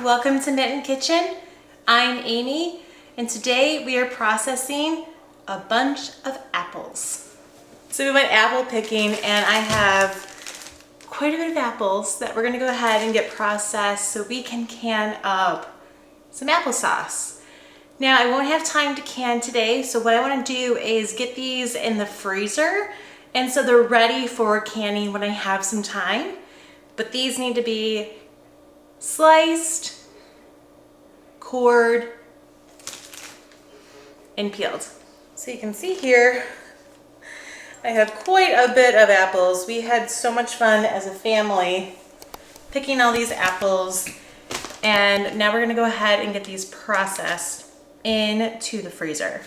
Welcome to Knit and Kitchen. I'm Amy, and today we are processing a bunch of apples. So we went apple picking, and I have quite a bit of apples that we're gonna go ahead and get processed so we can can up some applesauce. Now I won't have time to can today, so what I wanna do is get these in the freezer, and so they're ready for canning when I have some time. But these need to be sliced, cored, and peeled. So you can see here, I have quite a bit of apples. We had so much fun as a family picking all these apples, and now we're gonna go ahead and get these processed into the freezer.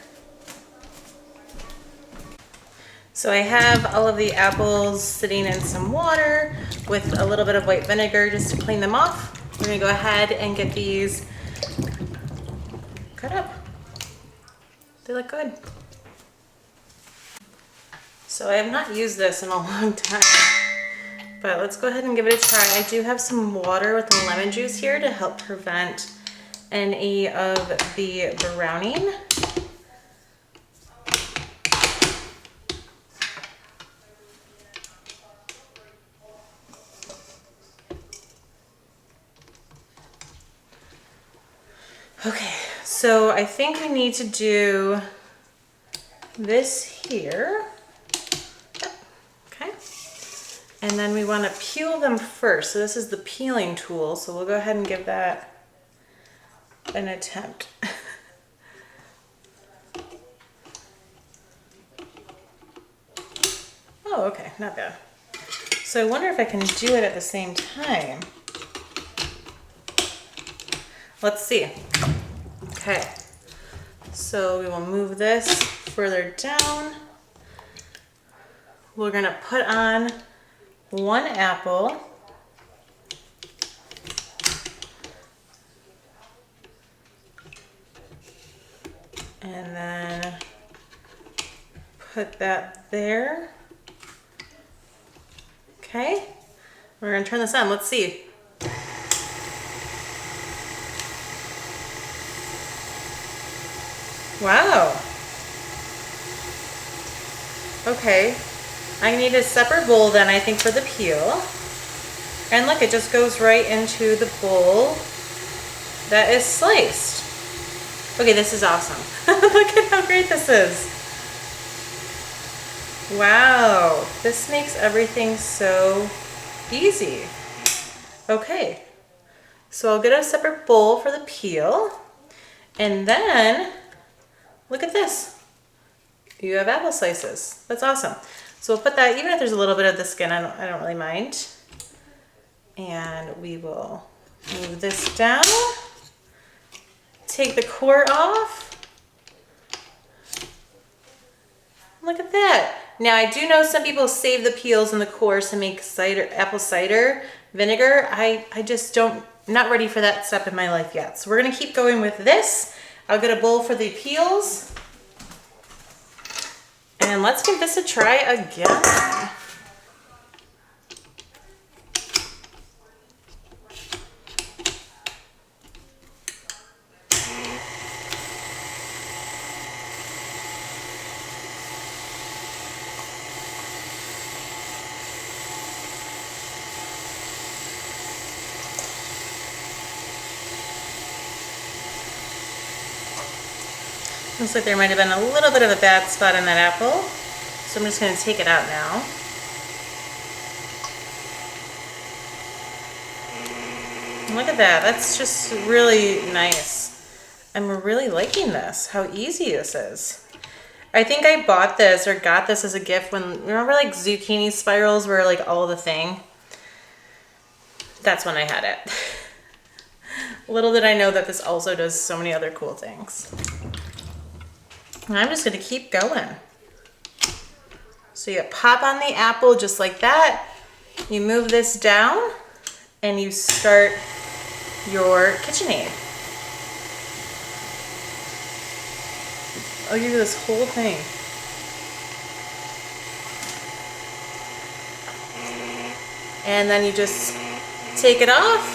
So I have all of the apples sitting in some water with a little bit of white vinegar just to clean them off. We're gonna go ahead and get these cut up. They look good. So I have not used this in a long time, but let's go ahead and give it a try. I do have some water with the lemon juice here to help prevent any of the browning. Okay, so I think I need to do this here. Okay. And then we want to peel them first. So this is the peeling tool. So we'll go ahead and give that an attempt. Oh, okay, not bad. So I wonder if I can do it at the same time. Let's see. Okay, so we will move this further down. We're gonna put on one apple. And then put that there. Okay, we're gonna turn this on. Let's see. Wow. Okay, I need a separate bowl then, I think, for the peel. And look, it just goes right into the bowl that is sliced. Okay, this is awesome. Look at how great this is. Wow, this makes everything so easy. Okay, so I'll get a separate bowl for the peel, and then look at this. You have apple slices. That's awesome. So we'll put that, even if there's a little bit of the skin, I don't really mind. And we will move this down. Take the core off. Look at that. Now I do know some people save the peels and the cores to make cider, apple cider vinegar. I just don't, not ready for that step in my life yet. So we're gonna keep going with this. I'll get a bowl for the peels. And let's give this a try again. Looks like there might have been a little bit of a bad spot in that apple, so I'm just going to take it out now. And look at that, that's just really nice. I'm really liking this, how easy this is. I think I bought this or got this as a gift when, remember like zucchini spirals were like all the thing? That's when I had it. Little did I know that this also does so many other cool things. And I'm just gonna keep going. So you pop on the apple just like that. You move this down and you start your KitchenAid. Oh, you do this whole thing. And then you just take it off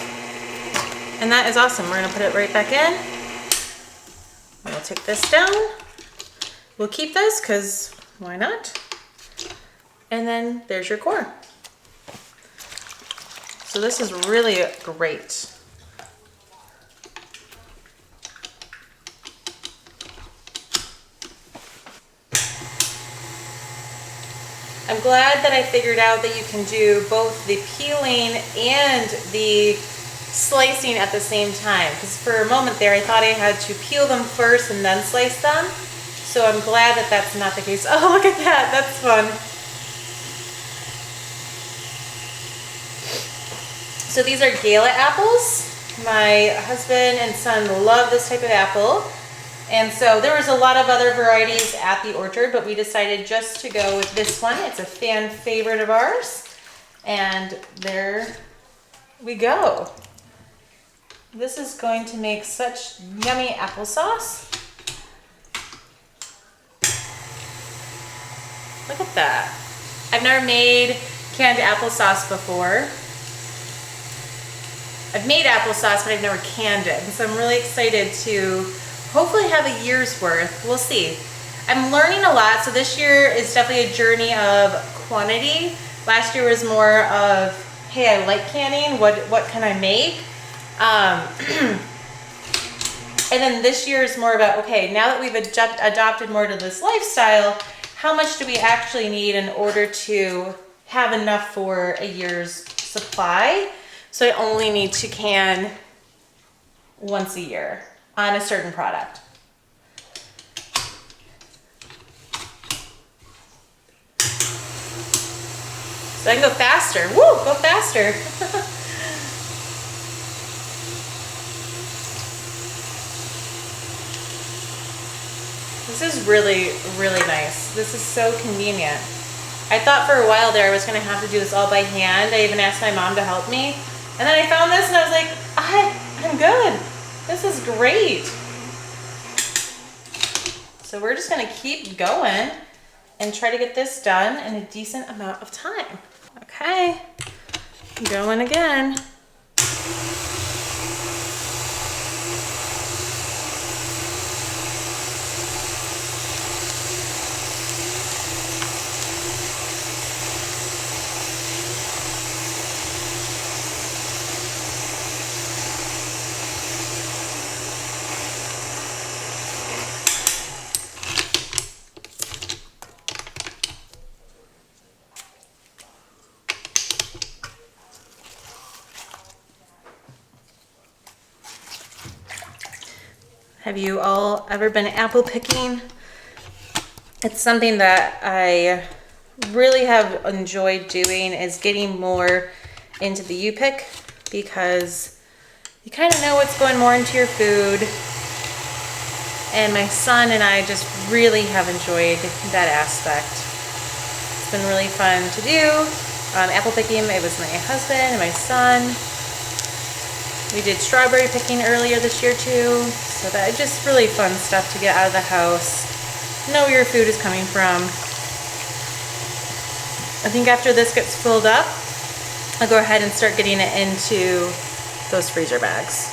And that is awesome. We're gonna put it right back in. We'll take this down. We'll keep this because why not? And then there's your core. So this is really great. I'm glad that I figured out that you can do both the peeling and the slicing at the same time. Because for a moment there, I thought I had to peel them first and then slice them. So I'm glad that that's not the case. Oh, look at that, that's fun. So these are Gala apples. My husband and son love this type of apple. And so there was a lot of other varieties at the orchard, but we decided just to go with this one. It's a fan favorite of ours. And there we go. This is going to make such yummy applesauce. Look at that. I've never made canned applesauce before. I've made applesauce, but I've never canned it. So I'm really excited to hopefully have a year's worth. We'll see. I'm learning a lot. So this year is definitely a journey of quantity. Last year was more of, hey, I like canning. What can I make? And then this year is more about, okay, now that we've adopted more to this lifestyle, how much do we actually need in order to have enough for a year's supply? So I only need to can once a year on a certain product. So I can go faster. Woo, go faster. This is really, really nice. This is so convenient. I thought for a while there I was gonna have to do this all by hand. I even asked my mom to help me. And then I found this and I was like, I'm good. This is great. So we're just gonna keep going and try to get this done in a decent amount of time. Okay, going again. Have you all ever been apple picking? It's something that I really have enjoyed doing, is getting more into the U-pick, because you kind of know what's going more into your food. And my son and I just really have enjoyed that aspect. It's been really fun to do. Apple picking, it was my husband and my son. We did strawberry picking earlier this year too. So that's just really fun stuff to get out of the house. Know where your food is coming from. I think after this gets filled up, I'll go ahead and start getting it into those freezer bags.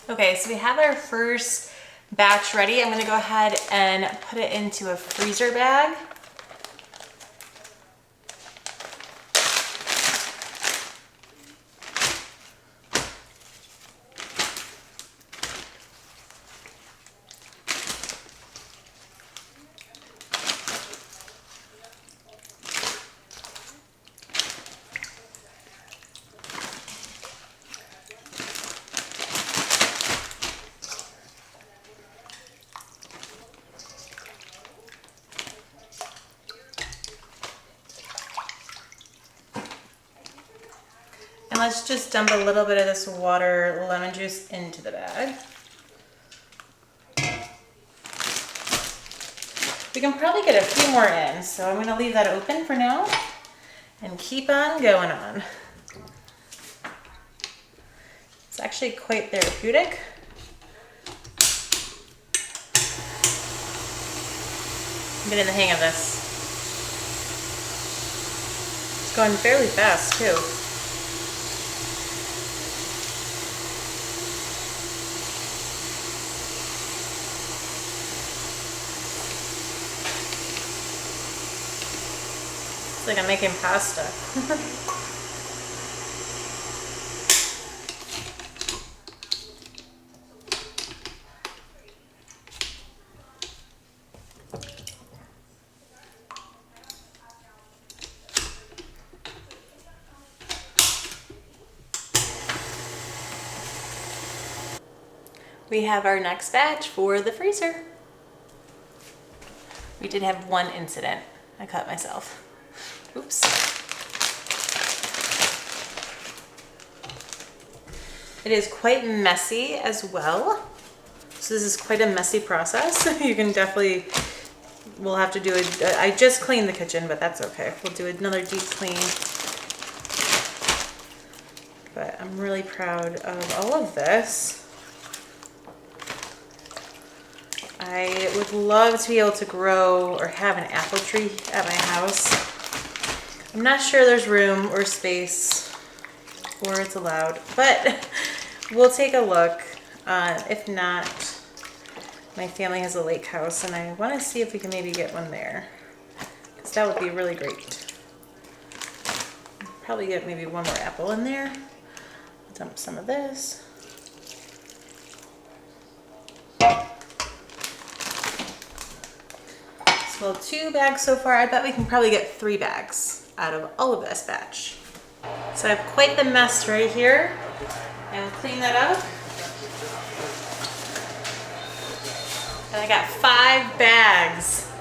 Okay, so we have our first batch ready. I'm gonna go ahead and put it into a freezer bag. And let's just dump a little bit of this water lemon juice into the bag. We can probably get a few more in, so I'm gonna leave that open for now and keep on going on. It's actually quite therapeutic. I'm getting the hang of this. It's going fairly fast too. It's like I'm making pasta. We have our next batch for the freezer. We did have one incident. I cut myself. Oops. It is quite messy as well. So this is quite a messy process. You can definitely, we'll have to do it. I just cleaned the kitchen, but that's okay. We'll do another deep clean. But I'm really proud of all of this. I would love to be able to grow or have an apple tree at my house. I'm not sure there's room or space or it's allowed, but we'll take a look. If not, my family has a lake house and I want to see if we can maybe get one there, because that would be really great. Probably get maybe one more apple in there. Dump some of this. Well, 2 bags so far. I bet we can probably get 3 bags out of all of this batch. So I have quite the mess right here. I will clean that up. And I got 5 bags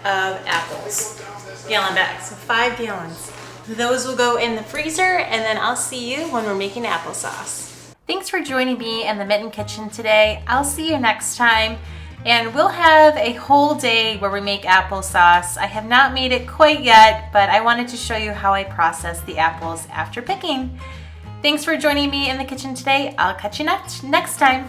of apples. Gallon bags, so 5 gallons. Those will go in the freezer, and then I'll see you when we're making applesauce. Thanks for joining me in the Mitten Kitchen today. I'll see you next time. And we'll have a whole day where we make applesauce. I have not made it quite yet, but I wanted to show you how I process the apples after picking. Thanks for joining me in the kitchen today. I'll catch you next time.